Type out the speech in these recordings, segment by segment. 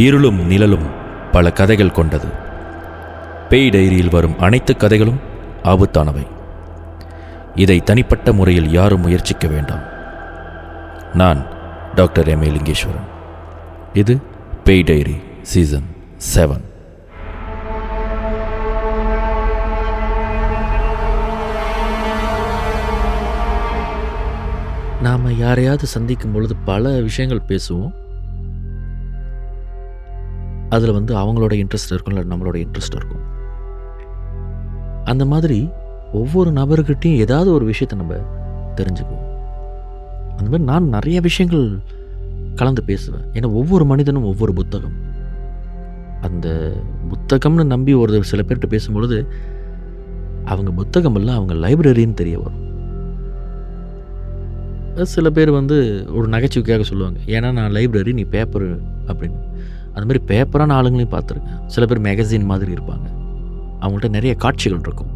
இருளும் நிழலும் பல கதைகள் கொண்டது. பேய் டைரியில் வரும் அனைத்து கதைகளும் ஆபத்தானவை. இதை தனிப்பட்ட முறையில் யாரும் முயற்சிக்க வேண்டாம். நான் டாக்டர் எம். லிங்கேஸ்வரன். இது பேய் டைரி சீசன் 7. நாம் யாரையாவது சந்திக்கும் பொழுது பல விஷயங்கள் பேசுவோம். அதில் அவங்களோட இன்ட்ரெஸ்ட் இருக்கும், இல்லை நம்மளோட இன்ட்ரெஸ்ட் இருக்கும். அந்த மாதிரி ஒவ்வொரு நபர்கிட்டையும் ஏதாவது ஒரு விஷயத்தை நம்ம தெரிஞ்சுக்குவோம். அந்த மாதிரி நான் நிறைய விஷயங்கள் கலந்து பேசுவேன். ஏன்னா ஒவ்வொரு மனிதனும் ஒவ்வொரு புத்தகம். அந்த புத்தகம்னு நம்பி ஒரு சில பேர்கிட்ட பேசும்பொழுது அவங்க புத்தகம் எல்லாம் அவங்க லைப்ரரின்னு தெரிய வரும். சில பேர் ஒரு நகைச்சுவைக்காக சொல்லுவாங்க, ஏன்னா நான் லைப்ரரி, நீ பேப்பர் அப்படின்னு. அந்த மாதிரி பேப்பரான ஆளுங்களையும் பார்த்துருக்கேன். சில பேர் மேகசின் மாதிரி இருப்பாங்க. அவங்கள்ட்ட நிறைய காட்சிகள் இருக்கும்.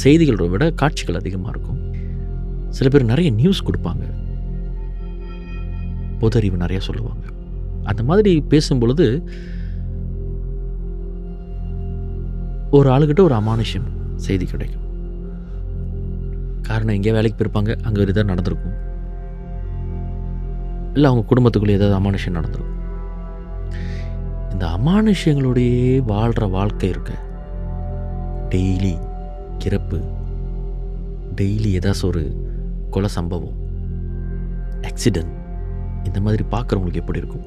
செய்திகளை விட காட்சிகள் அதிகமாக இருக்கும். சில பேர் நிறைய நியூஸ் கொடுப்பாங்க, பொது அறிவு நிறைய சொல்லுவாங்க. அந்த மாதிரி பேசும்பொழுது ஒரு ஆளுகிட்ட ஒரு அமானுஷ்யம் செய்தி கிடைக்கும். காரணம், எங்கேயா வேலைக்கு போயிருப்பாங்க, அங்கே ஒரு இதாக நடந்திருக்கும், இல்லை அவங்க குடும்பத்துக்குள்ளே ஏதாவது அமானுஷ்யம் நடந்திருக்கும். இந்த அமானுஷ்யங்களோடையே வாழ்கிற வாழ்க்கை இருக்க, டெய்லி இறப்பு, டெய்லி ஏதாச்சும் ஒரு கொலை சம்பவம், ஆக்சிடென்ட், இந்த மாதிரி பார்க்குறவங்களுக்கு எப்படி இருக்கும்?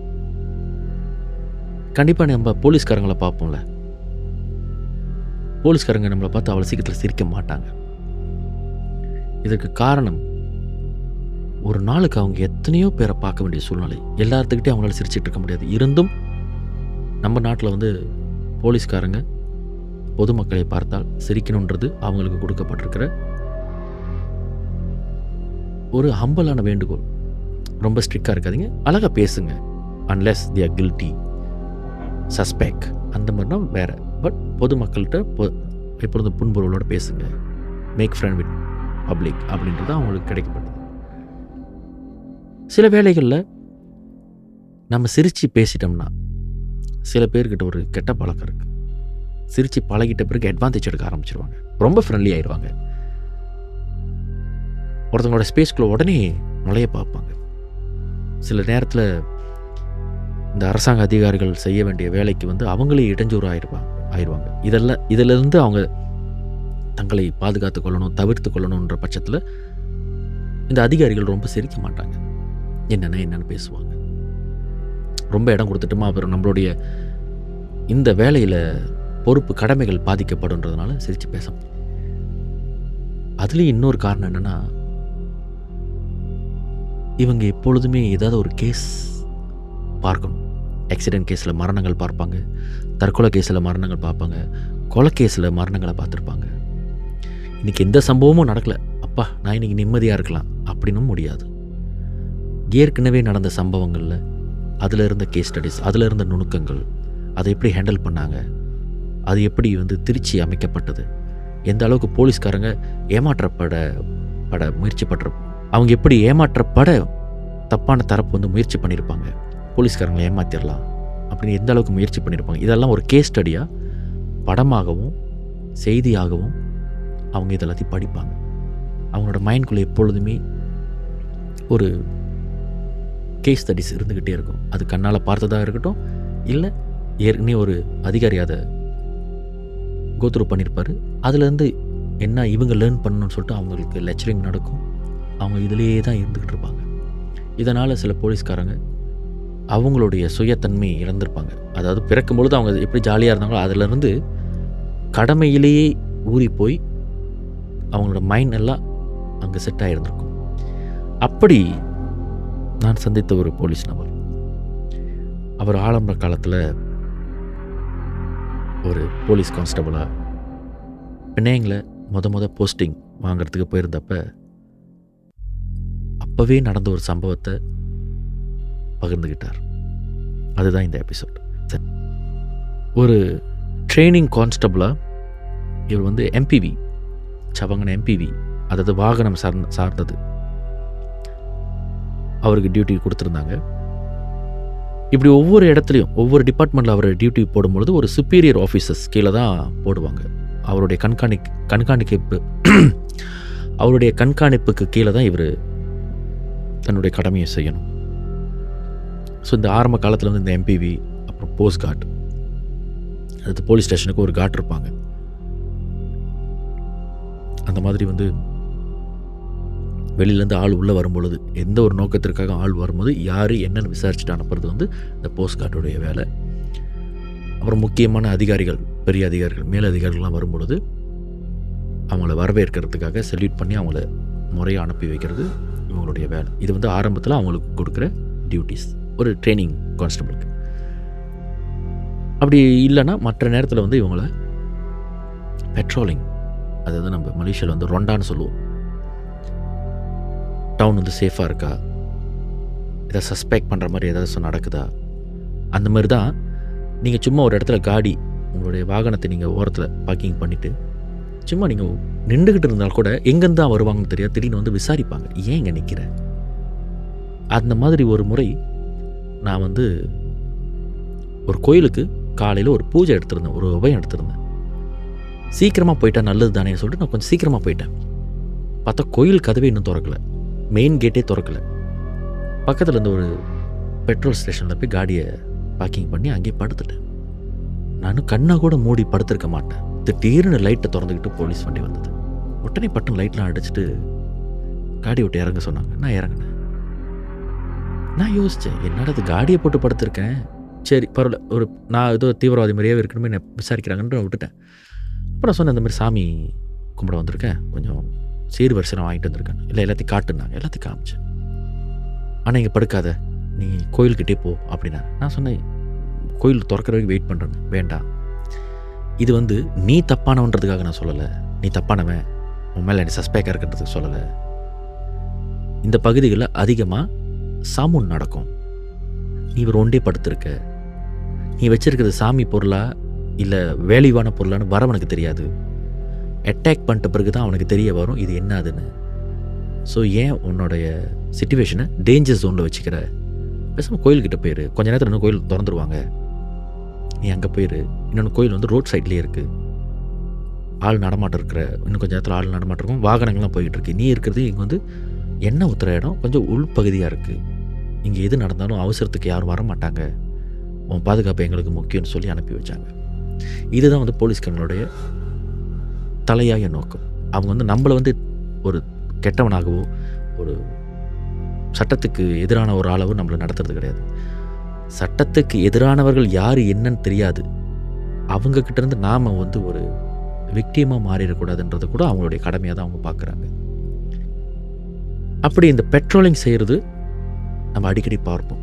கண்டிப்பாக நம்ம போலீஸ்காரங்களை பார்ப்போம்ல, போலீஸ்காரங்க நம்மளை பார்த்து அவ்வளோ சீக்கிரத்தில் சிரிக்க மாட்டாங்க. இதற்கு காரணம், ஒரு நாளுக்கு அவங்க எத்தனையோ பேரை பார்க்க வேண்டிய சூழ்நிலை. எல்லாத்துக்கிட்டே அவங்களால சிரிச்சிட்டு இருக்க முடியாது. இருந்தும் நம்ம நாட்டில் போலீஸ்காரங்க பொதுமக்களை பார்த்தால் சிரிக்கணுன்றது அவங்களுக்கு கொடுக்கப்பட்டிருக்கிற ஒரு ஹம்பலான வேண்டுகோள். ரொம்ப ஸ்ட்ரிக்டாக இருக்காதீங்க, அழகாக பேசுங்க, unless they are guilty, suspect, அந்த மாதிரினா வேறு. பட் பொதுமக்கள்கிட்ட எப்பொழுதும் புன்பொருளோடு பேசுங்க, மேக் ஃப்ரெண்ட் வித் பப்ளிக் அப்படின்றது அவங்களுக்கு கிடைக்கப்பட்டது. சில வேளைகளில் நம்ம சிரித்து பேசிட்டோம்னா, சில பேர்கிட்ட ஒரு கெட்ட பழக்கம் இருக்குது. சிரித்து பழகிட்ட பிறகு அட்வான்டேஜ் எடுக்க ஆரம்பிச்சிருவாங்க, ரொம்ப ஃப்ரெண்ட்லி ஆயிடுவாங்க. ஒருத்தவங்களோட ஸ்பேஸ்குள்ளே உடனே நுழைய பார்ப்பாங்க. சில நேரத்தில் இந்த அரசாங்க அதிகாரிகள் செய்ய வேண்டிய வேலைக்கு அவங்களே இடைஞ்சூறு ஆயிடுவாங்க. இதிலிருந்து அவங்க தங்களை பாதுகாத்து கொள்ளணும், தவிர்த்து கொள்ளணுன்ற பட்சத்தில் இந்த அதிகாரிகள் ரொம்ப சிரிக்க மாட்டாங்க, என்னென்னு பேசுவாங்க. ரொம்ப இடம் கொடுத்துட்டோமா அப்புறம் நம்மளுடைய இந்த வேலையில் பொறுப்பு கடமைகள் பாதிக்கப்படுன்றதுனால சிரித்து பேச. அதுலேயும் இன்னொரு காரணம் என்னென்னா, இவங்க எப்பொழுதுமே ஏதாவது ஒரு கேஸ் பார்க்கணும். ஆக்சிடென்ட் கேஸில் மரணங்கள் பார்ப்பாங்க, தற்கொலை கேஸில் மரணங்கள் பார்ப்பாங்க, கொலை கேஸில் மரணங்களை பார்த்துருப்பாங்க. இன்றைக்கி எந்த சம்பவமும் நடக்கலை, அப்பா நான் இன்றைக்கி நிம்மதியாக இருக்கலாம் அப்படின்னும் முடியாது. ஏற்கனவே நடந்த சம்பவங்களில் அதில் இருந்த கேஸ் ஸ்டடிஸ், அதில் இருந்த நுணுக்கங்கள், அதை எப்படி ஹேண்டில் பண்ணாங்க, அது எப்படி திருச்சி அமைக்கப்பட்டது, எந்த அளவுக்கு போலீஸ்காரங்க ஏமாற்றப்பட முயற்சி பண்ணுற, அவங்க எப்படி ஏமாற்றப்பட தப்பான தரப்பு முயற்சி பண்ணியிருப்பாங்க, போலீஸ்காரங்களை ஏமாற்றிடலாம் அப்படின்னு எந்த அளவுக்கு முயற்சி பண்ணியிருப்பாங்க. இதெல்லாம் ஒரு கேஸ் ஸ்டடியாக படமாகவும் செய்தியாகவும் அவங்க இதெல்லாத்தையும் படிப்பாங்க. அவங்களோட மைண்ட்குள்ளே எப்பொழுதுமே ஒரு கேஸ் ஸ்டடிஸ் இருந்துக்கிட்டே இருக்கும். அது கண்ணால் பார்த்ததாக இருக்கட்டும், இல்லை ஏற்கனவே ஒரு அதிகாரி அதை கோத்ரூ பண்ணியிருப்பார், அதுலேருந்து என்ன இவங்க லேர்ன் பண்ணணும்னு சொல்லிட்டு அவங்களுக்கு லெக்சரிங் நடக்கும். அவங்க இதிலேயே தான் இருந்துக்கிட்டு இருப்பாங்க. இதனால் சில போலீஸ்காரங்க அவங்களுடைய சுயத்தன்மை இழந்திருப்பாங்க. அதாவது பிறக்கும்பொழுது அவங்க எப்படி ஜாலியாக இருந்தாங்களோ அதிலேருந்து கடமையிலேயே ஊறி போய் அவங்களோட மைண்ட் எல்லாம் அங்கே செட் ஆகிருந்திருக்கும். அப்படி நான் சந்தித்த ஒரு போலீஸ் நபர், அவர் ஆரம்ப காலத்தில் ஒரு போலீஸ் கான்ஸ்டபிளாக பிணையங்களை முத போஸ்டிங் வாங்கிறதுக்கு போயிருந்தப்ப அப்போவே நடந்த ஒரு சம்பவத்தை பகிர்ந்துக்கிட்டார். அதுதான் இந்த எபிசோட். ஒரு ட்ரைனிங் கான்ஸ்டபிளாக இவர் எம்பிவி, சவங்கன எம்பிவி, அதாவது வாகனம் சார்ந்தது, அவருக்கு டியூட்டி கொடுத்துருந்தாங்க. இப்படி ஒவ்வொரு இடத்துலையும் ஒவ்வொரு டிபார்ட்மெண்ட்டில் அவர் டியூட்டி போடும்பொழுது ஒரு சுப்பீரியர் ஆஃபீஸர்ஸ் கீழே தான் போடுவாங்க. அவருடைய அவருடைய கண்காணிப்புக்கு கீழே தான் இவர் தன்னுடைய கடமையை செய்யணும். ஸோ இந்த ஆரம்ப காலத்தில் வந்து இந்த எம்பிவி, அப்புறம் போஸ்ட் கார்டு, அடுத்து போலீஸ் ஸ்டேஷனுக்கு ஒரு கார்டு இருப்பாங்க. அந்த மாதிரி வந்து வெளியிலேருந்து ஆள் உள்ளே வரும்பொழுது, எந்த ஒரு நோக்கத்திற்காக ஆள் வரும்போது யார் என்னென்னு விசாரிச்சுட்டு அனுப்புறது வந்து இந்த போஸ்ட் கார்டுடைய வேலை. அப்புறம் முக்கியமான அதிகாரிகள், பெரிய அதிகாரிகள், மேலதிகாரிகள்லாம் வரும்பொழுது அவங்கள வரவேற்கிறதுக்காக செல்யூட் பண்ணி அவங்கள முறையாக அனுப்பி வைக்கிறது இவங்களுடைய வேலை. இது வந்து ஆரம்பத்தில் அவங்களுக்கு கொடுக்குற டியூட்டிஸ் ஒரு ட்ரைனிங் கான்ஸ்டபிளுக்கு. அப்படி இல்லைன்னா மற்ற நேரத்தில் வந்து இவங்கள பெட்ரோலிங், அதாவது நம்ம மலேசியாவில் வந்து ரொண்டான்னு சொல்லுவோம். டவுன் வந்து சேஃபாக இருக்கா, ஏதாவது சஸ்பெக்ட் பண்ணுற மாதிரி ஏதாவது நடக்குதா, அந்த மாதிரி தான். நீங்கள் சும்மா ஒரு இடத்துல காடி, உங்களுடைய வாகனத்தை நீங்கள் ஓரத்தில் பார்க்கிங் பண்ணிவிட்டு சும்மா நீங்கள் நின்றுக்கிட்டு இருந்தால் கூட எங்கேருந்து தான் வருவாங்கன்னு தெரியாது, திடீர்னு வந்து விசாரிப்பாங்க, ஏன் இங்கே நிற்கிற. அந்த மாதிரி ஒரு முறை நான் வந்து ஒரு கோயிலுக்கு காலையில் ஒரு பூஜை எடுத்திருந்தேன், ஒரு உபயம் எடுத்திருந்தேன். சீக்கிரமாக போயிட்டா நல்லது தானே சொல்லிட்டு நான் கொஞ்சம் சீக்கிரமாக போயிட்டேன். பார்த்தா கோயில் கதவே இன்னும் திறக்கலை, மெயின் கேட்டே திறக்கலை. பக்கத்தில் இருந்த ஒரு பெட்ரோல் ஸ்டேஷனில் போய் காடியை பார்க்கிங் பண்ணி அங்கேயே படுத்துட்டேன். நான் கண்ணை கூட மூடி படுத்திருக்க மாட்டேன். திடீர்னு லைட்டை திறந்துக்கிட்டு போலீஸ் வண்டி வந்தது. உடனே பட்டன் லைட்லாம் அடிச்சுட்டு காடி விட்டு இறங்க சொன்னாங்க. நான் இறங்கினேன். நான் யோசித்தேன், என்னடா அது காடியை போட்டு படுத்திருக்கேன், சரி பரவாயில்ல, ஒரு நான் ஏதோ தீவிரவாதி மாதிரியாவே இருக்கணுமே என்ன விசாரிக்கிறாங்கன்னு நான் விட்டுட்டேன். அப்புறம் சொன்னேன், இந்த மாதிரி சாமி கும்பிட வந்திருக்கேன், கொஞ்சம் சீர் வரிசனம் வாங்கிட்டு வந்திருக்கேன். இல்லை எல்லாத்தையும் காட்டுனாங்க, எல்லாத்தையும் காமிச்சேன். ஆனால் இங்கே படுக்காத, நீ கோயில்கிட்டே போ அப்படின்னா. நான் சொன்னேன், கோயில் திறக்கிற வரைக்கும் வெயிட் பண்ணுறேன்னு. வேண்டாம், இது வந்து நீ தப்பானவன்றதுக்காக நான் சொல்லலை, நீ தப்பானவன், உன் மேலே என்னை சஸ்பெக்டாக இருக்கிறதுக்கு சொல்லலை. இந்த பகுதிகளில் அதிகமாக சாமுன் நடக்கும், நீ ஒரு ஒன்றே படுத்திருக்க, நீ வச்சிருக்கிறது சாமி பொருளா இல்லை வேலிவான பொருளான்னு வரவனுக்கு தெரியாது. அட்டாக் பண்ணிட்ட பிறகு தான் அவனுக்கு தெரிய வரும் இது என்னதுன்னு. ஸோ ஏன் உன்னுடைய சிச்சுவேஷனை டேஞ்சர் ஜோனில் வச்சுக்கிற, பேசாமல் கோயில்கிட்ட போயிரு, கொஞ்ச நேரத்தில் இன்னும் கோயில் திறந்துருவாங்க, நீ அங்கே போயிரு. இன்னொன்று கோயில் வந்து ரோட் சைட்லேயே இருக்குது, ஆள் நடமாட்டம் இருக்கிற, இன்னும் கொஞ்சம் நேரத்தில் ஆள் நடமாட்டம் இருக்கும், வாகனங்கள்லாம் போய்கிட்டு இருக்கு. நீ இருக்கிறது இங்கே வந்து எண்ணெய் ஊற்றுற இடம், கொஞ்சம் உள்பகுதியாக இருக்குது, இங்கே எது நடந்தாலும் அவசரத்துக்கு யாரும் வர மாட்டாங்க, உன் பாதுகாப்பு எங்களுக்கு முக்கியம்னு சொல்லி அனுப்பி வச்சாங்க. இதுதான் வந்து போலீஸ்காரங்களுடைய தலையாய நோக்கம். அவங்க வந்து நம்மளை வந்து ஒரு கெட்டவனாகவோ ஒரு சட்டத்துக்கு எதிரான ஒரு ஆளவோ நம்மளை நடத்துறது கிடையாது. சட்டத்துக்கு எதிரானவர்கள் யார் என்னன்னு தெரியாது, அவங்கக்கிட்டேருந்து நாம் வந்து ஒரு விக்டிமாக மாறிடக்கூடாதுன்றது கூட அவங்களுடைய கடமையாக தான் அவங்க பார்க்குறாங்க. அப்படி இந்த பெட்ரோலிங் செய்கிறது நம்ம அடிக்கடி பார்ப்போம்.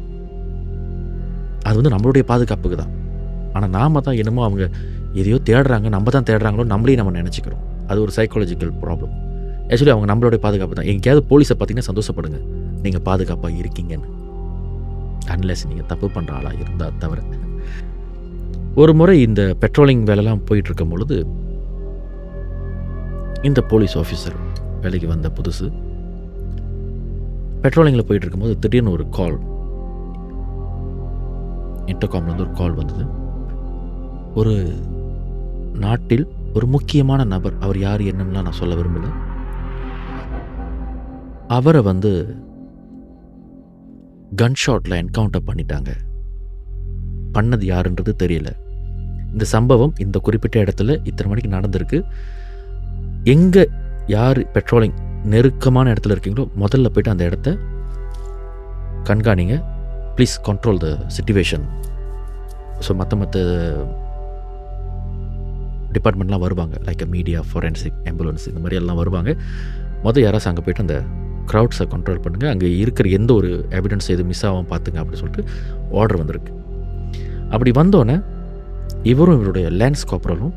அது வந்து நம்மளுடைய பாதுகாப்புக்கு தான். ஆனால் நாம் தான் என்னமோ அவங்க எதையோ தேடுறாங்க, நம்ம தான் தேடுறாங்களோ நம்மளையும் நம்ம நினச்சிக்கிறோம். அது ஒரு சைக்காலஜிக்கல் ப்ராப்ளம். ஆக்சுவலி அவங்க நம்மளுடைய பாதுகாப்பு தான். எங்கேயாவது போலீஸை பார்த்தீங்கன்னா சந்தோஷப்படுங்க, நீங்கள் பாதுகாப்பாக இருக்கீங்கன்னு, அன்லெஸ் நீங்கள் தப்பு பண்ணுற ஆளாக இருந்தால் தவிர. ஒரு முறை இந்த பெட்ரோலிங் வேலைலாம் போயிட்டுருக்கும் பொழுது இந்த போலீஸ் ஆஃபீஸர் வேலைக்கு வந்த புதுசு பெட்ரோலிங்கில் போயிட்டு இருக்கும்போது திடீர்னு ஒரு கால், இன்டர்காம்லேருந்து ஒரு கால் வந்தது. ஒரு நாட்டில் ஒரு முக்கியமான நபர், அவர் யார் என்னன்னா நான் சொல்ல விரும்பல, அவரை வந்து கன்ஷாட்டில் என்கவுண்டர் பண்ணிட்டாங்க. பண்ணது யாருன்றது தெரியல. இந்த சம்பவம் இந்த குறிப்பிட்ட இடத்துல இத்தனை மணிக்கு நடந்திருக்கு. எங்கே யார் பெட்ரோலிங் நெருக்கமான இடத்துல இருக்கீங்களோ முதல்ல போய்ட்டு அந்த இடத்த கண்காணிங்க, please control the situation. So மற்ற டிபார்ட்மெண்ட்லாம் வருவாங்க, லைக் மீடியா, ஃபோரென்சிக், ஆம்புலன்ஸ், இந்த மாதிரி எல்லாம் வருவாங்க. யாராச்சும் அங்கே போய்ட்டு அந்த க்ரௌட்ஸை கண்ட்ரோல் பண்ணுங்கள், அங்கே இருக்கிற எந்த ஒரு எவிடன்ஸ் எதுவும் மிஸ் ஆகாமல் பார்த்துங்க அப்படின்னு சொல்லிட்டு ஆர்டர் வந்திருக்கு. அப்படி வந்தோடனே இவரும் இவருடைய லேன்ஸ் கார்பரலும்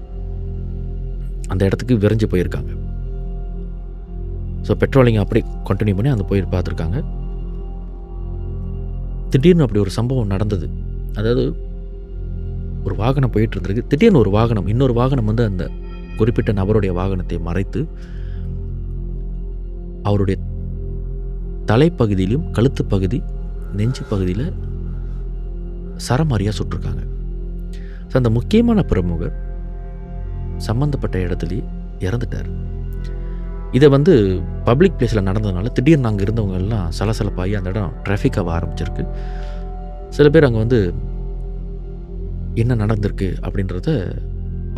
அந்த இடத்துக்கு விரைஞ்சு போயிருக்காங்க. ஸோ பெட்ரோலிங் அப்படி கண்டினியூ பண்ணி அந்த போய் பார்த்துருக்காங்க. திடீர்னு அப்படி ஒரு சம்பவம் நடந்தது. அதாவது ஒரு வாகனம் போயிட்டு இருந்திருக்கு, திடீர்னு ஒரு வாகனம், இன்னொரு வாகனம் வந்து அந்த குறிப்பிட்ட நபருடைய வாகனத்தை மறைத்து அவருடைய தலைப்பகுதியிலும் கழுத்து பகுதி, நெஞ்சு பகுதியில் சரமாரியாக சுட்டிருக்காங்க. ஸோ அந்த முக்கியமான பிரமுகர் சம்மந்தப்பட்ட இடத்துலையே இறந்துட்டார். இதை வந்து பப்ளிக் பிளேஸில் நடந்ததுனால திடீர்னு அங்கே இருந்தவங்க எல்லாம் சலசலப்பாகி அந்த இடம் டிராஃபிக் ஆக ஆரம்பிச்சிருக்கு. சில பேர் அங்கே வந்து என்ன நடந்திருக்கு அப்படின்றத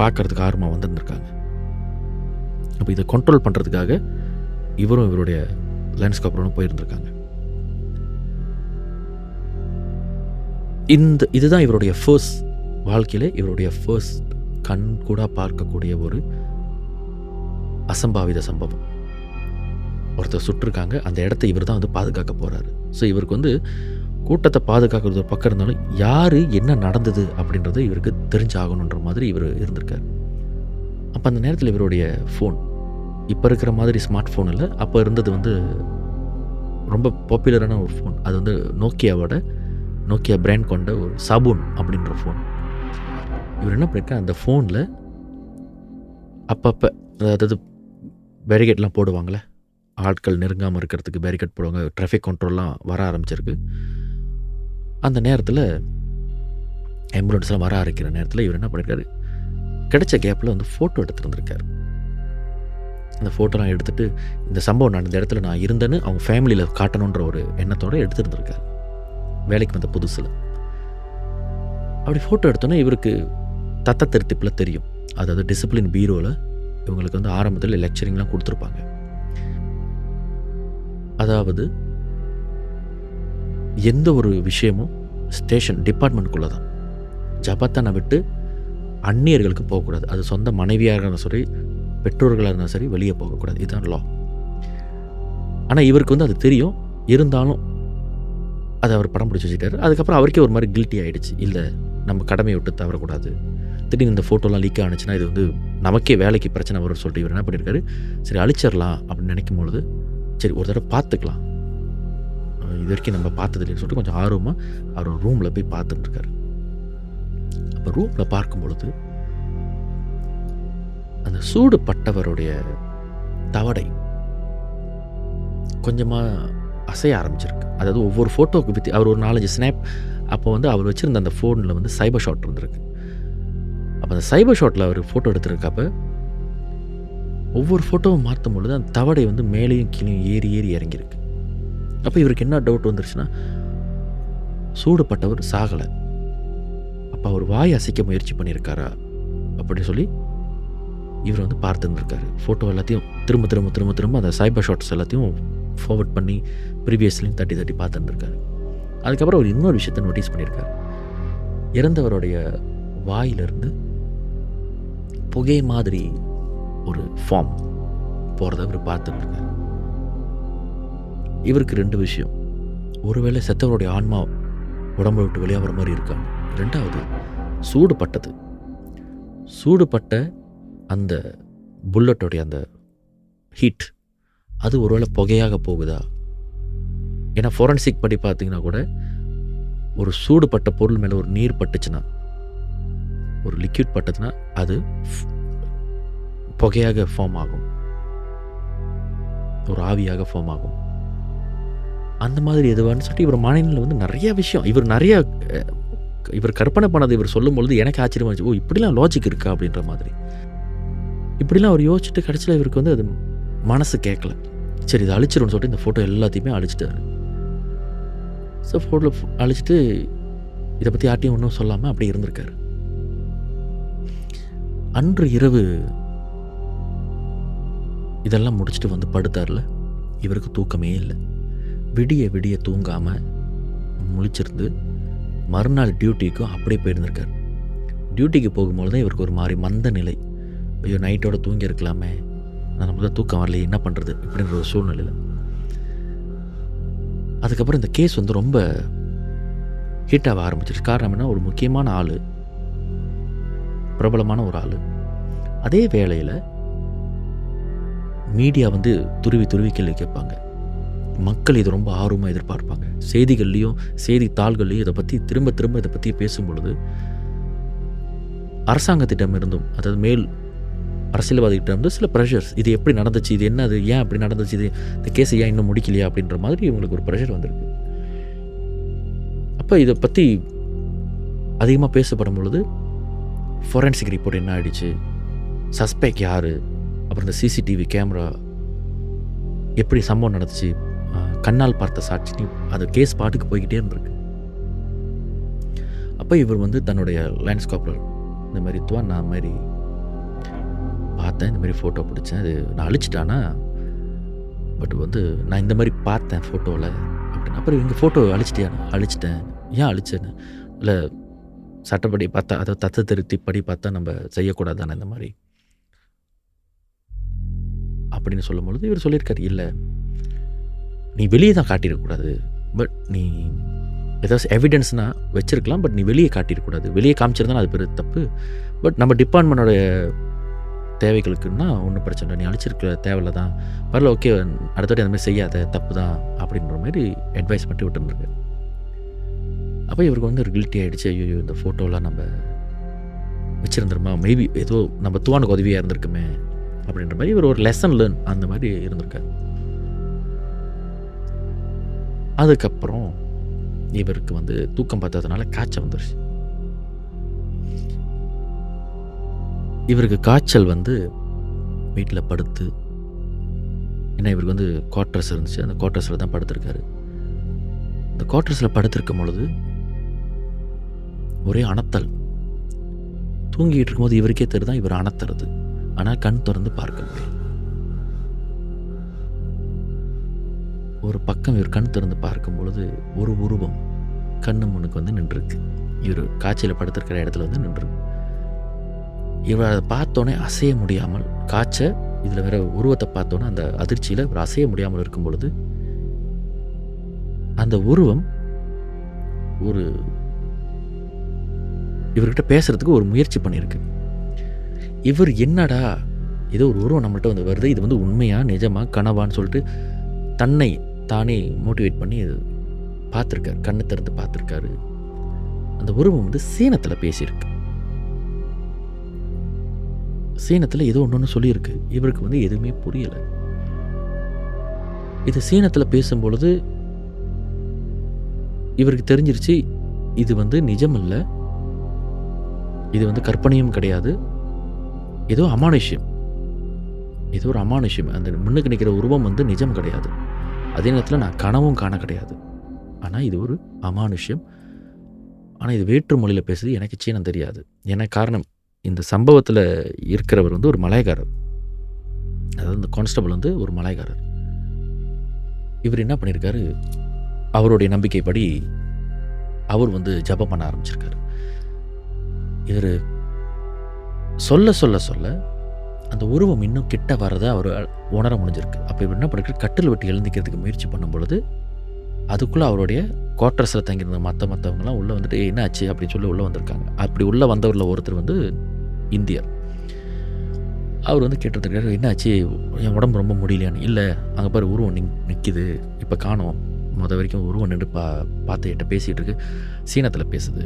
பார்க்கறதுக்கு ஆர்வமாக வந்திருந்திருக்காங்க. அப்போ இதை கண்ட்ரோல் பண்ணுறதுக்காக இவரும் இவருடைய லேண்ட்ஸ்கேப்பரும் போயிருந்திருக்காங்க. இதுதான் இவருடைய ஃபர்ஸ்ட் வாழ்க்கையில் இவருடைய ஃபர்ஸ்ட் கண் கூட பார்க்கக்கூடிய ஒரு அசம்பாவித சம்பவம். ஒருத்தர் சுட்டிருக்காங்க, அந்த இடத்த இவர் தான் வந்து பாதுகாக்க போகிறாரு. ஸோ இவருக்கு வந்து கூட்டத்தை பாதுகாக்கிறது ஒரு பக்கம் இருந்தாலும் யார் என்ன நடந்தது அப்படின்றத இவருக்கு தெரிஞ்சாகணுன்ற மாதிரி இவர் இருந்திருக்கார். அப்போ அந்த நேரத்தில் இவருடைய ஃபோன் இப்போ இருக்கிற மாதிரி ஸ்மார்ட் ஃபோன் இல்லை, அப்போ இருந்தது வந்து ரொம்ப பாப்புலரான ஒரு ஃபோன். அது வந்து நோக்கியா பிராண்ட் கொண்ட ஒரு சாபூன் அப்படின்ற ஃபோன். இவர் என்ன பண்ணியிருக்கார், அந்த ஃபோனில் அப்பப்போ அதாவது பேரிகேட்லாம் போடுவாங்களே, ஆட்கள் நெருங்காமல் இருக்கிறதுக்கு பேரிகேட் போடுவாங்க, டிராஃபிக் கண்ட்ரோல்லாம் வர ஆரம்பிச்சிருக்கு. அந்த நேரத்தில் ஆம்புலன்ஸ்லாம் வர ஆரம்பிக்கிற நேரத்தில் இவர் என்ன பண்ணியிருக்காரு, கிடைச்ச கேப்பில் வந்து ஃபோட்டோ எடுத்துருந்துருக்கார். அந்த ஃபோட்டோலாம் எடுத்துகிட்டு இந்த சம்பவம் நடந்த இடத்துல நான் இருந்தேன்னு அவங்க ஃபேமிலியில் காட்டணுன்ற ஒரு எண்ணத்தோடு எடுத்துருந்துருக்கார் வேலைக்கு வந்த புதுசில். அப்படி ஃபோட்டோ எடுத்தோன்னே இவருக்கு தத்த திருத்திப்பில் தெரியும். அதாவது டிசிப்ளின் பீரோவில் இவங்களுக்கு வந்து ஆரம்பத்தில் லெக்சரிங்லாம் கொடுத்துருப்பாங்க. அதாவது எந்த ஒரு விஷயமும் ஸ்டேஷன் டிபார்ட்மெண்ட்டுக்குள்ளே தான். ஜபத்தானை விட்டு அந்நியர்களுக்கு போகக்கூடாது. அது சொந்த மனைவியாக இருந்தாலும் சரி, பெற்றோர்களாக இருந்தாலும் சரி, வெளியே போகக்கூடாது. இதுதான் லா. ஆனால் இவருக்கு வந்து அது தெரியும். இருந்தாலும் அதை அவர் படம் பிடிச்சி வச்சுட்டாரு. அதுக்கப்புறம் அவருக்கே ஒரு மாதிரி கில்ட்டி ஆகிடுச்சு. இல்லை, நம்ம கடமையை விட்டு தவறக்கூடாது. திடீர்னு இந்த ஃபோட்டோலாம் லீக் ஆனிச்சுன்னா இது வந்து நமக்கே வேலைக்கு பிரச்சனை வரும்னு சொல்லிட்டு இவர் என்ன பண்ணியிருக்காரு, சரி அழிச்சிடலாம் அப்படின்னு நினைக்கும் பொழுது, சரி ஒரு தடவை பார்த்துக்கலாம், இது வரைக்கும் நம்ம பார்த்தது இல்லைன்னு சொல்லிட்டு கொஞ்சம் ஆர்வமாக அவர் ரூமில் போய் பார்த்துட்டுருக்காரு. அப்போ ரூமில் பார்க்கும் பொழுது அந்த சூடு பட்டவருடைய தவடை கொஞ்சமாக அசைய ஆரம்பிச்சிருக்கு. அதாவது ஒவ்வொரு ஃபோட்டோவுக்கு பற்றி அவர் ஒரு 4-5 ஸ்னாப், அப்போ வந்து அவர் வச்சுருந்த அந்த ஃபோனில் வந்து சைபர் ஷாட் இருந்திருக்கு. அப்போ அந்த சைபர் ஷாட்டில் அவர் ஃபோட்டோ எடுத்துருக்கப்போ ஒவ்வொரு ஃபோட்டோவும் மாற்றும் பொழுது அந்த தவடை வந்து மேலேயும் கீழேயும் ஏறி இறங்கியிருக்கு. அப்போ இவருக்கு என்ன டவுட் வந்துருச்சுன்னா, சூடுபட்டவர் சாகலை, அப்போ அவர் வாய் அசைக்க முயற்சி பண்ணியிருக்காரா அப்படின்னு சொல்லி இவர் வந்து பார்த்துருந்துருக்காரு. ஃபோட்டோ எல்லாத்தையும் திரும்ப அந்த சைபர் ஷாட்ஸ் எல்லாத்தையும் ஃபார்வர்ட் பண்ணி ப்ரீவியஸ்லையும் தட்டி பார்த்துருந்துருக்காரு. அதுக்கப்புறம் அவர் இன்னொரு விஷயத்தை நோட்டீஸ் பண்ணியிருக்காரு. இறந்தவருடைய வாயிலிருந்து புகை மாதிரி ஒரு ஃபார்ம் போகிறத இவர் பார்த்துருக்காரு. இவருக்கு 2 விஷயம். ஒருவேளை செத்தவருடைய ஆன்மா உடம்பை விட்டு வெளியாகிற மாதிரி இருக்காங்க. 2வது சூடுபட்ட அந்த புல்லட்டோடைய அந்த ஹீட் அது ஒருவேளை புகையாக போகுதா? ஏன்னா ஃபோரன்சிக் படி பார்த்தீங்கன்னா கூட ஒரு சூடுபட்ட பொருள் மேலே ஒரு நீர் பட்டுச்சுன்னா, ஒரு லிக்விட் பட்டதுன்னா அது புகையாக ஃபார்ம் ஆகும், ஒரு ஆவியாக ஃபார்ம் ஆகும். அந்த மாதிரி எதுவான்னு சொல்லிட்டு இவர் மனநிலையில் வந்து நிறைய விஷயம் இவர் கற்பனை பண்ணது இவர் சொல்லும் பொழுது எனக்கு ஆச்சரியமா இருந்துச்சு. ஓ, இப்படிலாம் லாஜிக் இருக்கா அப்படின்ற மாதிரி. இப்படிலாம் அவர் யோசிச்சுட்டு கடைசியில் இவருக்கு வந்து அது மனசு கேட்கல. சரி, இதை அழிச்சிடும்னு சொல்லிட்டு இந்த ஃபோட்டோ எல்லாத்தையுமே அழிச்சிட்டாரு. ஸோ ஃபோட்டோ அழிச்சிட்டு இதை பற்றி யார்ட்டையும் ஒன்றும் சொல்லாமல் அப்படி இருந்திருக்காரு. அன்று இரவு இதெல்லாம் முடிச்சுட்டு வந்து படுத்தார்ல, இவருக்கு தூக்கமே இல்லை. விடிய தூங்காமல் முழிச்சிருந்து மறுநாள் டியூட்டிக்கும் அப்படியே போயிருந்திருக்கார். டியூட்டிக்கு போகும்போது தான் இவருக்கு ஒரு மாதிரி மந்த நிலை. ஐயோ, நைட்டோட தூங்கி இருக்கலாமே, நான் நமக்கு தான் தூக்கம் வரலையே, என்ன பண்ணுறது இப்படின்ற ஒரு சூழ்நிலையில். அதுக்கப்புறம் இந்த கேஸ் வந்து ரொம்ப ஹீட்டாக ஆரம்பிச்சிருச்சு. காரணம் என்ன, ஒரு முக்கியமான ஆள், பிரபலமான ஒரு ஆள். அதே வேளையில் மீடியா வந்து துருவி கேள்வி கேட்பாங்க. மக்கள் இது ரொம்ப ஆர்வமாக எதிர்பார்ப்பாங்க. செய்திகள்லேயும் செய்தித்தாள்கள்லையும் இதை பற்றி திரும்ப இதை பற்றி பேசும் பொழுது அரசாங்கத்திடம் இருந்தும், அதாவது மேல் அரசியல்வாதிகிட்ட இருந்து சில ப்ரெஷர்ஸ், இது எப்படி நடந்துச்சு, இது என்னது, ஏன் அப்படி நடந்துச்சு, இது இந்த கேஸை ஏன் இன்னும் முடிக்கலையா அப்படின்ற மாதிரி இவங்களுக்கு ஒரு ப்ரெஷர் வந்திருக்கு. அப்போ இதை பற்றி அதிகமாக பேசப்படும் பொழுது ஃபொரென்சிக் ரிப்போர்ட் என்ன ஆயிடுச்சு, சஸ்பெக்ட் யார், அப்புறம் இந்த சிசிடிவி கேமரா எப்படி சம்பவம் நடந்துச்சு, கண்ணால் பார்த்த சாட்சி, அது கேஸ் பாட்டுக்கு போய்கிட்டே இருந்திருக்கு. அப்போ இவர் வந்து தன்னுடைய லைன்ஸ் கார்பரல் இந்த மாதிரி நான் மாதிரி பார்த்தேன், இந்த மாதிரி ஃபோட்டோ பிடிச்சேன், அது நான் அழிச்சிட்டானா, பட் வந்து நான் இந்த மாதிரி பார்த்தேன் ஃபோட்டோவில் அப்படின்னு. அப்புறம் இங்கே ஃபோட்டோ அழிச்சிட்டேன், ஏன் அழிச்சேன்னு, இல்லை சட்டப்படி பார்த்தா, அதாவது தத்த திருத்திப்படி பார்த்தா நம்ம செய்யக்கூடாது தானே இந்த மாதிரி அப்படின்னு சொல்லும்பொழுது இவர் சொல்லியிருக்காரு, இல்லை நீ வெளியே தான் காட்டிடக்கூடாது, பட் நீ ஏதாவது எவிடன்ஸ்னால் வச்சுருக்கலாம், பட் நீ வெளியே காட்டிடக்கூடாது, வெளியே காமிச்சிருந்தாலும் அது பெரிய தப்பு, பட் நம்ம டிபார்ட்மெண்ட்டோட தேவைகளுக்குன்னா ஒன்றும் பிரச்சனை இல்லை, நீ அழிச்சிருக்க தேவையில்ல தான், பரவாயில்ல ஓகே, அடுத்தவாட்டி அந்த மாதிரி செய்யாத, தப்பு தான் அப்படின்ற மாதிரி அட்வைஸ் பண்ணி விட்டுருந்துருக்கு. அப்போ இவருக்கு வந்து ஒரு கில்ட்டி ஆகிடுச்சு, ஐயோ இந்த ஃபோட்டோலாம் நம்ம வச்சுருந்துருமா, மேபி ஏதோ நம்ம துவானுக்கு உதவியாக இருந்திருக்குமே அப்படின்ற மாதிரி இவர் ஒரு லெசன் லேர்ன் அந்த மாதிரி இருந்திருக்காரு. அதுக்கப்புறம் இவருக்கு வந்து தூக்கம் பார்த்ததுனால காய்ச்சல் வந்துருச்சு. இவருக்கு காய்ச்சல் வந்து வீட்டில் படுத்து, ஏன்னா இவருக்கு வந்து குவார்ட்டர்ஸ் இருந்துச்சு, அந்த குவார்ட்டர்ஸில் தான் படுத்திருக்காரு. இந்த குவார்ட்டர்ஸில் படுத்திருக்கும் பொழுது ஒரே அனத்தல். தூங்கிட்டு இருக்கும்போது இவருக்கே தெரியுதான் இவர் அனத்துறது, ஆனால் கண் திறந்து பார்க்க முடியும். ஒரு பக்கம் இவர் கண் திறந்து பார்க்கும் பொழுது ஒரு உருவம் கண்ணு முன்னுக்கு வந்து நின்றுருக்கு. இவர் காய்ச்சலில் படுத்திருக்கிற இடத்துல வந்து நின்றுருக்கு. இவர் அதை பார்த்தோன்னே அசைய முடியாமல், இதில் வேற உருவத்தை பார்த்தோன்னே அந்த அதிர்ச்சியில் இவர் அசைய முடியாமல் இருக்கும் பொழுது அந்த உருவம் ஒரு இவர்கிட்ட பேசுறதுக்கு ஒரு முயற்சி பண்ணியிருக்கு. இவர் என்னடா ஏதோ ஒரு உருவம் நம்மள்கிட்ட வந்து வருது, இது வந்து உண்மையா நிஜமா கனவான்னு சொல்லிட்டு தன்னை தானே மோட்டிவேட் பண்ணி பார்த்துருக்காரு, கண்ணை திறந்து பார்த்துருக்காரு. அந்த உருவம் வந்து சீனத்தில் பேசியிருக்கு, சீனத்தில் ஏதோ ஒன்று சொல்லியிருக்கு. இவருக்கு வந்து எதுவுமே புரியலை. இது சீனத்தில் பேசும்பொழுது இவருக்கு தெரிஞ்சிருச்சு, இது வந்து நிஜம் இல்லை, இது வந்து கற்பனையும் கிடையாது, ஏதோ அமானுஷ்யம், ஏதோ ஒரு அமானுஷ்யம். அந்த முன்னுக்கு நிற்கிற உருவம் வந்து நிஜம் கிடையாது, அதே நேரத்தில் நான் கனவும் காண கிடையாது, ஆனால் இது ஒரு அமானுஷ்யம். ஆனால் இது வேற்று மொழியில் பேசுது, எனக்கு சீனம் தெரியாது. ஏன்னா காரணம், இந்த சம்பவத்தில் இருக்கிறவர் வந்து ஒரு மலாய்க்காரர், அதாவது இந்த கான்ஸ்டபிள் வந்து ஒரு மலாய்க்காரர். இவர் என்ன பண்ணியிருக்காரு, அவருடைய நம்பிக்கைப்படி அவர் வந்து ஜபம் பண்ண ஆரம்பிச்சிருக்காரு. இவர் சொல்ல சொல்ல சொல்ல அந்த உருவம் இன்னும் கிட்ட வரதை அவர் உணர முடிஞ்சிருக்கு. அப்போ இவர் என்ன பண்ணிருக்காரு, கட்டில் விட்டு எழுந்திக்கிறதுக்கு முயற்சி பண்ணும் பொழுது அதுக்குள்ளே அவருடைய குவார்ட்டர்ஸில் தங்கியிருந்த மற்றவங்களாம் உள்ளே வந்துட்டு என்ன ஆச்சு அப்படின்னு சொல்லி உள்ளே வந்திருக்காங்க. அப்படி உள்ளே வந்தவரில் ஒருத்தர் வந்து இந்தியர். அவர் வந்து கேட்டிருக்காரு, என்ன ஆச்சு, என் உடம்பு ரொம்ப முடியலையான்னு. இல்லை அங்கே பாரு உருவம் நிற்கிது, இப்போ காணோம், வரைக்கும் உருவம் நின்று பார்த்து என்கிட்ட பேசிகிட்டு இருக்கு, சீனத்தில் பேசுது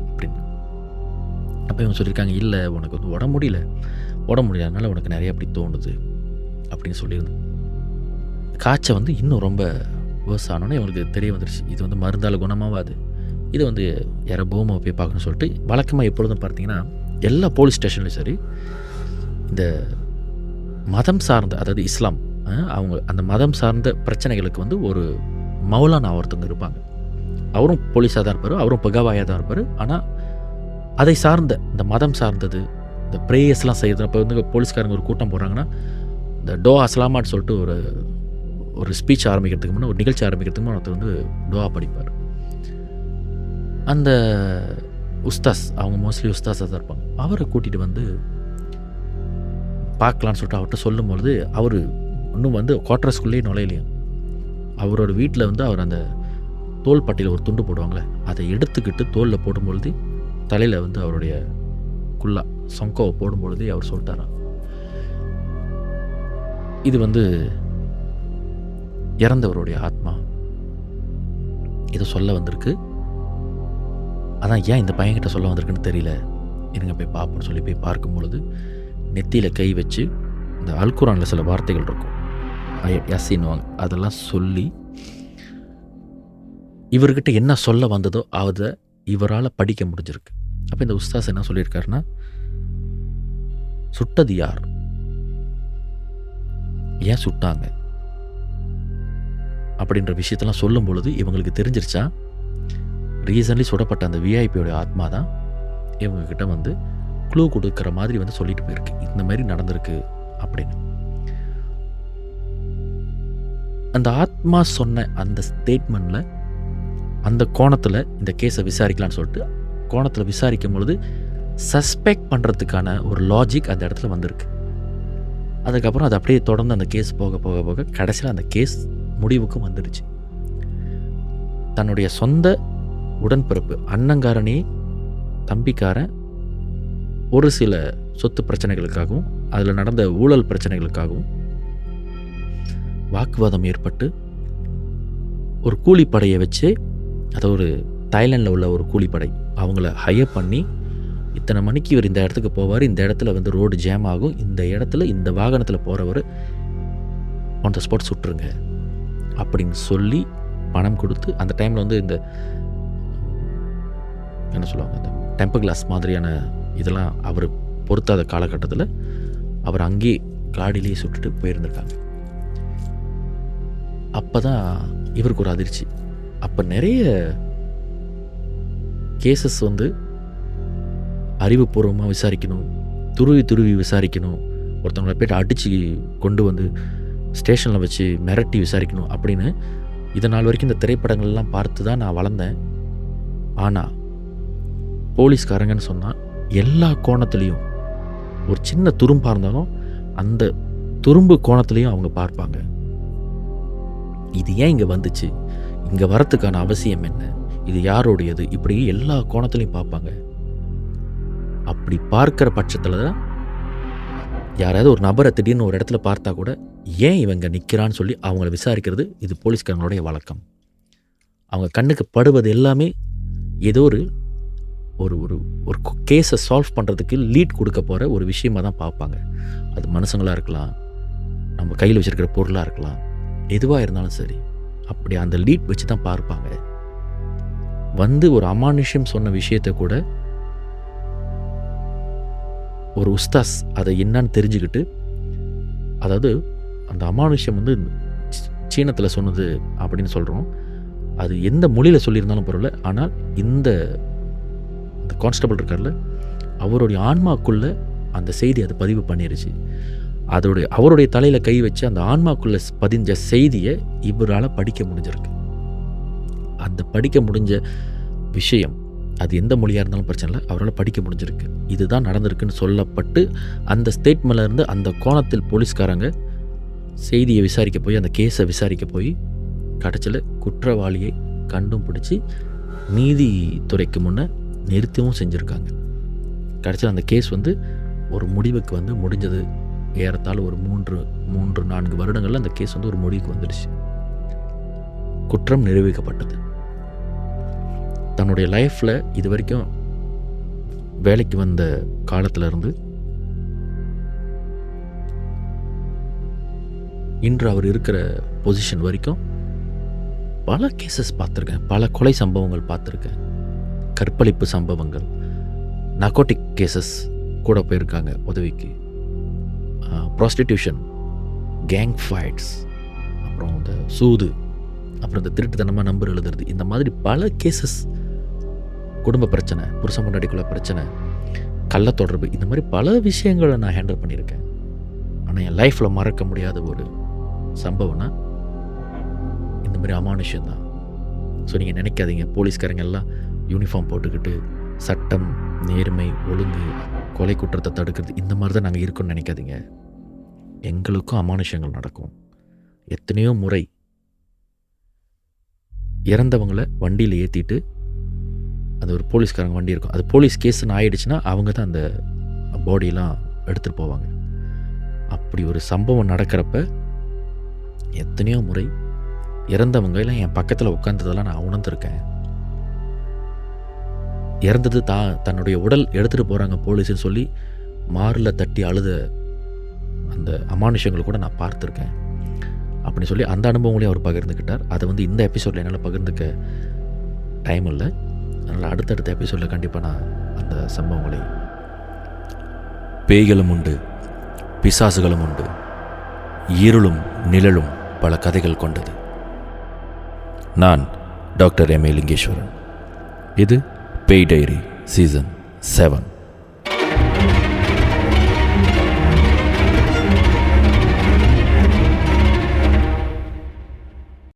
அப்படின்னு. அப்போ இவங்க சொல்லியிருக்காங்க, இல்லை உனக்கு வந்து உடம்பு முடியாதனால உனக்கு நிறைய அப்படி தோணுது அப்படின்னு சொல்லியிருந்தேன். காய்ச்சல் வந்து இன்னும் ரொம்ப வேர்ஸ் ஆனோன்னே இவங்களுக்கு தெரிய வந்துருச்சு, இது வந்து மருந்தால் குணமாகாது, இது வந்து யாரோ பூமாவை போய் பார்க்கணும்னு சொல்லிட்டு வழக்கமாக எப்பொழுதும் பார்த்தீங்கன்னா எல்லா போலீஸ் ஸ்டேஷன்லையும் சரி, இந்த மதம் சார்ந்த, அதாவது இஸ்லாம், அவங்க அந்த மதம் சார்ந்த பிரச்சனைகளுக்கு வந்து ஒரு மௌலானா ஒருத்தவங்க இருப்பாங்க. அவரும் போலீஸாக தான் இருப்பார், அவரும் பகவாயாக தான் இருப்பார். ஆனால் அதை சார்ந்த இந்த மதம் சார்ந்தது, இந்த ப்ரேயர்ஸ்லாம் செய்கிறது. அப்போ வந்து போலீஸ்காரங்க ஒரு கூட்டம் போடுறாங்கன்னா இந்த டோவா அஸ்லாமான்னு சொல்லிட்டு ஒரு ஸ்பீச் ஆரம்பிக்கிறதுக்கு முன்னே, ஒரு நிகழ்ச்சி ஆரம்பிக்கிறதுக்கு முன்னே ஒருத்தர் வந்து டோவா படிப்பார். அந்த உஸ்தாஸ், அவங்க மோஸ்ட்லி உஸ்தாஸாக தான் இருப்பாங்க. அவரை கூட்டிகிட்டு வந்து பார்க்கலான்னு சொல்லிட்டு அவர்கிட்ட சொல்லும்பொழுது அவர் இன்னும் வந்து குவார்ட்டர்ஸ்குள்ளேயே நுழையிலையும். அவரோட வீட்டில் வந்து அவர் அந்த தோல் பட்டையில் ஒரு துண்டு போடுவாங்களே, அதை எடுத்துக்கிட்டு தோலில் போடும்பொழுது தலையில் வந்து அவருடைய குல்லா சொங்கோவை போடும்பொழுதே அவர் சொல்லிட்டாராம், இது வந்து இறந்தவருடைய ஆத்மா இதை சொல்ல வந்திருக்கு, அதான் ஏன் இந்த பையன்கிட்ட சொல்ல வந்திருக்குன்னு தெரியல, இருங்க போய் பார்ப்போம்னு சொல்லி போய் பார்க்கும் பொழுது நெத்தியில் கை வச்சு இந்த அல்குரானில் சில வார்த்தைகள் இருக்கும், யசின்வாங்க, அதெல்லாம் சொல்லி இவர்கிட்ட என்ன சொல்ல வந்ததோ அதை இவரால் படிக்க முடிஞ்சிருக்கு. அப்போ இந்த உஸ்தாஸ் என்ன சொல்லியிருக்காருன்னா, சுட்டது யார், ஏன் சுட்டாங்க அப்படின்ற விஷயத்தெல்லாம் சொல்லும் பொழுது இவங்களுக்கு தெரிஞ்சிருச்சா, ரீசன்ட்லி சுடப்பட்ட அந்த விஐபியோட ஆத்மா தான் இவங்கக்கிட்ட வந்து க்ளூ கொடுக்குற மாதிரி வந்து சொல்லிட்டு போயிருக்கு, இந்த மாதிரி நடந்திருக்கு அப்படின்னு. அந்த ஆத்மா சொன்ன அந்த ஸ்டேட்மெண்ட்டில் அந்த கோணத்தில் இந்த கேஸை விசாரிக்கலான்னு சொல்லிட்டு கோணத்தில் விசாரிக்கும் பொழுது சஸ்பெக்ட் பண்ணுறதுக்கான ஒரு லாஜிக் அந்த இடத்துல வந்திருக்கு. அதுக்கப்புறம் அது அப்படியே தொடர்ந்து அந்த கேஸ் போக போக போக கடைசியில் அந்த கேஸ் முடிவுக்கும் வந்துடுச்சு. தன்னுடைய சொந்த உடன்பிறப்பு அண்ணங்காரனே தம்பிக்காரன் ஒரு சில சொத்து பிரச்சனைகளுக்காகவும் அதில் நடந்த ஊழல் பிரச்சனைகளுக்காகவும் வாக்குவாதம் ஏற்பட்டு ஒரு கூலிப்படையை வச்சு, அதை ஒரு தாய்லாண்டில் உள்ள ஒரு கூலிப்படை அவங்கள ஹையர் பண்ணி, இத்தனை மணிக்கு இவர் இந்த இடத்துக்கு போவார், இந்த இடத்துல வந்து ரோடு ஜாம் ஆகும், இந்த இடத்துல இந்த வாகனத்தில் போகிறவர் ஆன் த ஸ்பாட் சுட்டுருங்க அப்படின்னு சொல்லி பணம் கொடுத்து, அந்த டைமில் வந்து இந்த என்ன சொல்லுவாங்க, இந்த டெம்பர் கிளாஸ் மாதிரியான இதெல்லாம் அவர் பொருத்தாத காலகட்டத்தில் அவர் அங்கேயே காடிலேயே சுட்டுட்டு போயிருந்திருக்காங்க. அப்போ தான் இவருக்கு ஒரு அதிர்ச்சி. அப்போ நிறைய கேசஸ் வந்து அறிவுபூர்வமாக விசாரிக்கணும், துருவி விசாரிக்கணும், ஒருத்தவங்களை போய்ட்டு அடித்து கொண்டு வந்து ஸ்டேஷனில் வச்சு மிரட்டி விசாரிக்கணும் அப்படின்னு இதனால் வரைக்கும் இந்த திரைப்படங்கள்லாம் பார்த்து தான் நான் வளர்ந்தேன். ஆனால் போலீஸ்காரங்கன்னு சொன்னால் எல்லா கோணத்துலேயும் ஒரு சின்ன துரும்பாக இருந்தாலும் அந்த துரும்பு கோணத்துலேயும் அவங்க பார்ப்பாங்க. இது ஏன் இங்கே வந்துச்சு, இங்கே வரத்துக்கான அவசியம் என்ன, இது யாரோடையது, இப்படி எல்லா கோணத்துலையும் பார்ப்பாங்க. அப்படி பார்க்குற பட்சத்தில் தான் யாராவது ஒரு நபரை திடீர்னு ஒரு இடத்துல பார்த்தா கூட ஏன் இவங்க நிற்கிறான்னு சொல்லி அவங்கள விசாரிக்கிறது இது போலீஸ்காரங்களுடைய வழக்கம். அவங்க கண்ணுக்கு படுவது எல்லாமே ஏதோ ஒரு ஒரு ஒரு கேஸை சால்வ் பண்ணுறதுக்கு லீட் கொடுக்க போகிற ஒரு விஷயமாக தான் பார்ப்பாங்க. அது மனுஷங்களாக இருக்கலாம், நம்ம கையில் வச்சுருக்கிற பொருளாக இருக்கலாம், எதுவாக இருந்தாலும் சரி, அப்படி அந்த லீட் வச்சு தான் பார்ப்பாங்க. வந்து ஒரு அமானுஷ்யம் சொன்ன விஷயத்தை கூட ஒரு உஸ்தாஸ் அதை என்னன்னு தெரிஞ்சுக்கிட்டு, அதாவது அந்த அமானுஷ்யம் வந்து சீனத்தில் சொன்னது அப்படின்னு சொல்கிறோம், அது எந்த மொழியில் சொல்லியிருந்தாலும் பரவாயில்ல, ஆனால் இந்த கான்ஸ்டபிள் இருக்கார்ல அவருடைய ஆன்மாக்குள்ளே அந்த செய்தி அது பதிவு பண்ணிருச்சு. அவருடைய தலையில் கை வச்சு அந்த ஆன்மாக்குள்ளே பதிஞ்ச செய்தியை இவரால் படிக்க முடிஞ்சிருக்கு. அந்த படிக்க முடிஞ்ச விஷயம் அது எந்த மொழியாக இருந்தாலும் பிரச்சனை இல்லை, அவரால் படிக்க முடிஞ்சிருக்கு. இதுதான் நடந்திருக்குன்னு சொல்லப்பட்டு அந்த ஸ்டேட்மெண்ட்லேருந்து அந்த கோணத்தில் போலீஸ்காரங்க செய்தியை விசாரிக்க போய், அந்த கேஸை விசாரிக்க போய் கடைசியில் குற்றவாளியை கண்டும் பிடிச்சி நீதித்துறைக்கு முன்னே நிறுத்தவும் செஞ்சுருக்காங்க. கடைசியில் அந்த கேஸ் வந்து ஒரு முடிவுக்கு வந்து முடிஞ்சது. ஏறத்தாழ ஒரு 3-4 வருடங்களில் அந்த கேஸ் வந்து ஒரு முடிவுக்கு வந்துடுச்சு. குற்றம் நிரூபிக்கப்பட்டது. தன்னுடைய லைஃப்பில் இது வரைக்கும் வேலைக்கு வந்த காலத்திலிருந்து இன்று அவர் இருக்கிற பொசிஷன் வரைக்கும் பல கேசஸ் பார்த்துருக்கேன், பல கொலை சம்பவங்கள் பார்த்துருக்கேன், கற்பழிப்பு சம்பவங்கள், நார்கோட்டிக் கேசஸ் கூட போயிருக்காங்க உதவிக்கு, ப்ராஸ்டிடியூஷன், கேங் ஃபைட்ஸ், அப்புறம் இந்த சூது, அப்புறம் இந்த திருட்டுத்தனமாக நம்பர் எழுதுறது, இந்த மாதிரி பல கேசஸ், குடும்ப பிரச்சனை, புருஷன் பொண்டாட்டிக்குள்ள பிரச்சனை, கள்ள தொடர்பு, இந்த மாதிரி பல விஷயங்களை நான் ஹேண்டில் பண்ணியிருக்கேன். ஆனால் என் லைஃப்பில் மறக்க முடியாத ஒரு சம்பவம்னா இந்த மாதிரி அமானுஷ்யம் தான். ஸோ நீங்கள் நினைக்காதீங்க போலீஸ்காரங்க எல்லாம் யூனிஃபார்ம் போட்டுக்கிட்டு சட்டம், நேர்மை, ஒழுங்கு, கொலை குற்றத்தை தடுக்கிறது இந்த மாதிரி தான் நாங்கள் இருக்கோம்னு நினைக்காதீங்க. எங்களுக்கும் அமானுஷ்யங்கள் நடக்கும். எத்தனையோ முறை இறந்தவங்களை வண்டியில் ஏற்றிட்டு, அது ஒரு போலீஸ்காரங்க வண்டி இருக்கும், அது போலீஸ் கேஸ்ன்னு ஆயிடுச்சுன்னா அவங்க தான் அந்த பாடியெலாம் எடுத்துகிட்டு போவாங்க. அப்படி ஒரு சம்பவம் நடக்கிறப்ப எத்தனையோ முறை இறந்தவங்க எல்லாம் என் பக்கத்தில் உட்காந்ததெல்லாம் நான் உணர்ந்திருக்கேன். இறந்தது தன்னுடைய உடல் எடுத்துகிட்டு போகிறாங்க போலீஸ்ன்னு சொல்லி மாரில் தட்டி அழுத அந்த அமானுஷங்கள் கூட நான் பார்த்துருக்கேன். அப்படி சொல்லி அந்த அனுபவங்களையும் அவர் பகிர்ந்துக்கிட்டார். அதை வந்து இந்த எபிசோடில் என்னால் பகிர்ந்துக்க டைம் இல்லை. அதனால் அடுத்தடுத்த எபிசோடில் கண்டிப்பாக நான் அந்த சம்பவங்களை பேய்களும் உண்டு, பிசாசுகளும் உண்டு, இருளும் நிழலும் பல கதைகள் கொண்டது. நான் டாக்டர் எம்.ஏ. லிங்கேஸ்வரன். இது பேய் டைரி சீசன் 7.